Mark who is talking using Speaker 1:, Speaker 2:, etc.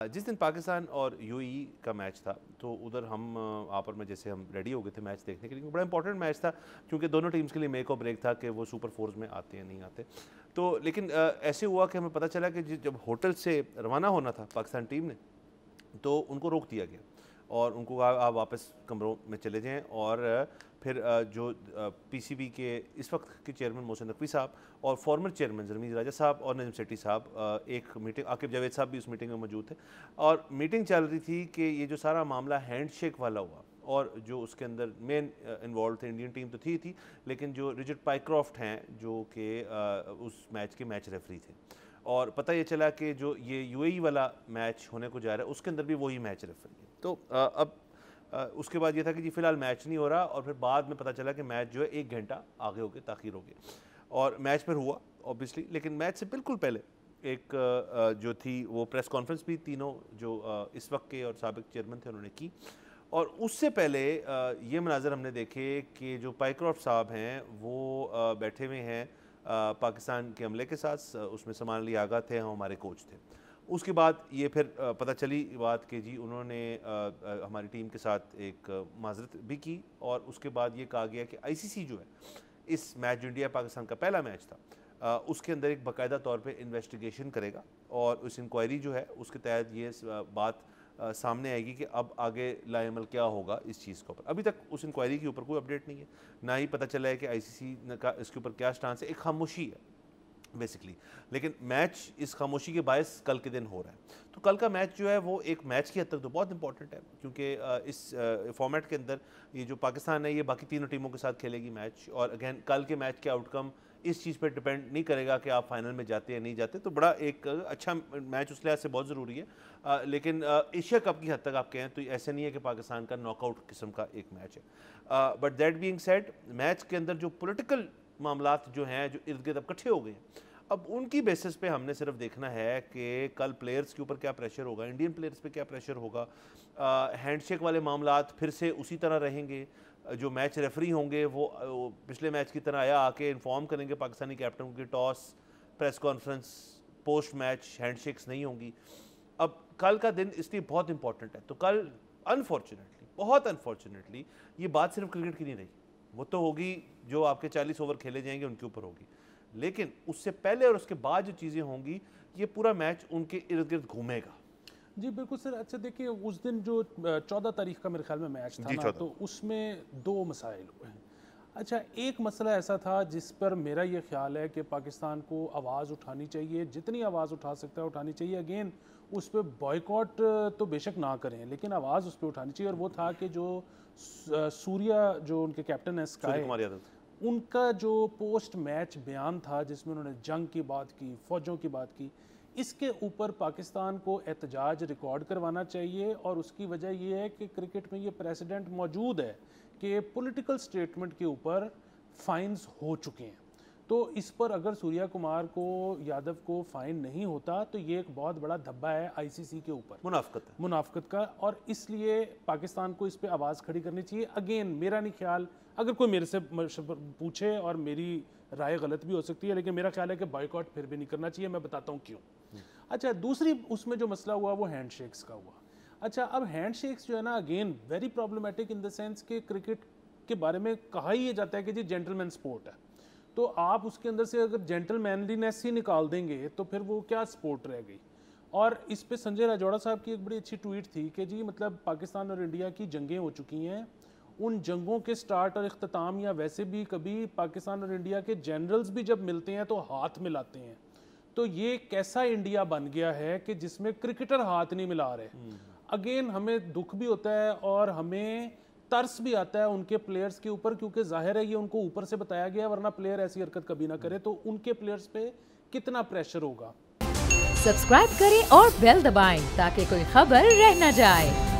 Speaker 1: जिस दिन पाकिस्तान और यूएई का मैच था तो उधर हम आप और मैं जैसे हम रेडी हो गए थे मैच देखने के लिए, बड़ा इंपॉर्टेंट मैच था क्योंकि दोनों टीम्स के लिए मेक और ब्रेक था कि वो सुपर फोर्स में आते हैं नहीं आते। तो लेकिन ऐसे हुआ कि हमें पता चला कि जब होटल से रवाना होना था पाकिस्तान टीम ने तो उनको रोक दिया गया और उनको कहा आप वापस कमरों में चले जाएं। और फिर जो पीसीबी के इस वक्त के चेयरमैन मोहसिन नकवी साहब और फॉर्मर चेयरमैन रमीज़ राजा साहब और नजम सेठी साहब एक मीटिंग, आकिब जावेद साहब भी उस मीटिंग में मौजूद थे और मीटिंग चल रही थी कि ये जो सारा मामला हैंडशेक वाला हुआ और जो उसके अंदर मेन इन्वॉल्व थे, इंडियन टीम तो थी लेकिन जो रिचर्ड पाइक्रॉफ्ट हैं जो कि उस मैच के मैच रेफरी थे और पता ये चला कि जो ये यूएई वाला मैच होने को जा रहा है उसके अंदर भी वही मैच रेफरी है। तो अब उसके बाद ये था कि जी फ़िलहाल मैच नहीं हो रहा और फिर बाद में पता चला कि मैच जो है 1 घंटा आगे हो गया, ताख़ीर हो गई और मैच फिर हुआ ऑब्वियसली। लेकिन मैच से बिल्कुल पहले एक जो थी वो प्रेस कॉन्फ्रेंस भी तीनों जो इस वक्त के और साबिक चेयरमैन थे उन्होंने की और उससे पहले ये मनाज़र हमने देखे कि जो पाइक्रॉफ्ट साहब हैं वो बैठे हुए हैं पाकिस्तान के हमले के साथ, उसमें समान अली आगा थे, हम हमारे कोच थे। उसके बाद ये फिर पता चली बात कि जी उन्होंने हमारी टीम के साथ एक माजरत भी की और उसके बाद ये कहा गया कि आईसीसी जो है इस मैच जो इंडिया पाकिस्तान का पहला मैच था उसके अंदर एक बाकायदा तौर पे इन्वेस्टिगेशन करेगा और उस इंक्वायरी जो है उसके तहत ये बात सामने आएगी कि अब आगे लाएमल क्या होगा इस चीज़ के ऊपर। अभी तक उस इंक्वायरी के ऊपर कोई अपडेट नहीं है, ना ही पता चला है कि आईसीसी का इसके ऊपर क्या स्टांस है। एक खामोशी है बेसिकली, लेकिन मैच इस खामोशी के बायस कल के दिन हो रहा है। तो कल का मैच जो है वो एक मैच की हद तक तो बहुत इंपॉर्टेंट है क्योंकि इस फॉर्मेट के अंदर ये जो पाकिस्तान है ये बाकी तीनों टीमों के साथ खेलेगी मैच और अगेन कल के मैच के आउटकम इस चीज़ पर डिपेंड नहीं करेगा कि आप फाइनल में जाते या नहीं जाते। तो बड़ा एक अच्छा मैच उस लिहाज से बहुत ज़रूरी है। लेकिन एशिया कप की हद तक आप कहें तो ऐसे नहीं है कि पाकिस्तान का नॉकआउट किस्म का एक मैच है। But that being said, match के अंदर जो पॉलिटिकल मामलात जो हैं जो इर्द गिर्द अब इकट्ठे हो गए हैं, अब उनकी बेसिस पे हमने सिर्फ देखना है कि कल प्लेयर्स के ऊपर क्या प्रेशर होगा, इंडियन प्लेयर्स पे क्या प्रेशर होगा। हैंडशेक वाले मामलात फिर से उसी तरह रहेंगे, जो मैच रेफरी होंगे वो पिछले मैच की तरह आया आके इन्फॉर्म करेंगे पाकिस्तानी कैप्टन की, toss, press conference, post match handshakes नहीं होंगी। अब कल का दिन इसलिए बहुत इंपॉर्टेंट है। तो कल अनफॉर्चुनेटली, बहुत अनफॉर्चुनेटली, ये बात सिर्फ क्रिकेट की नहीं रही, वो तो होगी जो आपके 40 ओवर खेले जाएंगे उनके ऊपर होगी, लेकिन उससे पहले और उसके बाद जो चीज़ें होंगी ये पूरा मैच उनके इर्द गिर्द घूमेगा।
Speaker 2: जी बिल्कुल सर। अच्छा देखिए, उस दिन जो 14 तारीख का मेरे ख्याल में मैच था ना, तो उसमें 2 मसाइल हुए हैं। अच्छा, एक मसला ऐसा था जिस पर मेरा ये ख्याल है कि पाकिस्तान को आवाज़ उठानी चाहिए, जितनी आवाज़ उठा सकता है उठानी चाहिए। अगेन उस पर बॉयकॉट तो बेशक ना करें लेकिन आवाज़ उस पर उठानी चाहिए। और वो था कि जो सूर्या जो उनके कैप्टन है स्काई, उनका जो पोस्ट मैच बयान था जिसमें उन्होंने जंग की बात की, फ़ौजों की बात की, इसके ऊपर पाकिस्तान को एहतजाज रिकॉर्ड करवाना चाहिए। और उसकी वजह यह है कि क्रिकेट में ये प्रेसिडेंट मौजूद है कि पॉलिटिकल स्टेटमेंट के ऊपर फाइन्स हो चुके हैं। तो इस पर अगर सूर्या कुमार को, यादव को फ़ाइन नहीं होता तो ये एक बहुत बड़ा धब्बा है आईसीसी के ऊपर, मुनाफकत का। और इसलिए पाकिस्तान को इस पर आवाज़ खड़ी करनी चाहिए। अगेन मेरा नहीं ख्याल, अगर कोई मेरे से पूछे और मेरी राय गलत भी हो सकती है, लेकिन मेरा ख्याल है कि बॉयकॉट फिर भी नहीं करना चाहिए। मैं बताता हूँ क्यों। अच्छा, दूसरी उसमें जो मसला हुआ वो हैंडशेक्स का हुआ। अच्छा, अब हैंडशेक्स जो है ना, again very problematic in the sense कि क्रिकेट के बारे में कहा ही ये जाता है कि जी जेंटलमैन स्पोर्ट है, तो आप उसके अंदर से अगर जेंटलमैनलीनेस ही निकाल देंगे तो फिर वो क्या स्पोर्ट रह गई। और इस पे संजय राजौड़ा साहब की एक बड़ी अच्छी ट्वीट थी कि जी मतलब पाकिस्तान और इंडिया की जंगें हो चुकी हैं, उन जंगों के स्टार्ट और इख्तिताम या वैसे भी कभी पाकिस्तान और इंडिया के जनरल्स भी जब मिलते हैं तो हाथ मिलाते हैं। तो ये कैसा इंडिया बन गया है कि जिसमें क्रिकेटर हाथ नहीं मिला रहे। अगेन हमें दुख भी होता है और हमें तरस भी आता है उनके प्लेयर्स के ऊपर, क्योंकि जाहिर है ये उनको ऊपर से बताया गया, वरना प्लेयर ऐसी हरकत कभी ना करे। तो उनके प्लेयर्स पे कितना प्रेशर होगा।
Speaker 3: सब्सक्राइब करें और बेल दबाएं ताकि कोई खबर रह न जाए।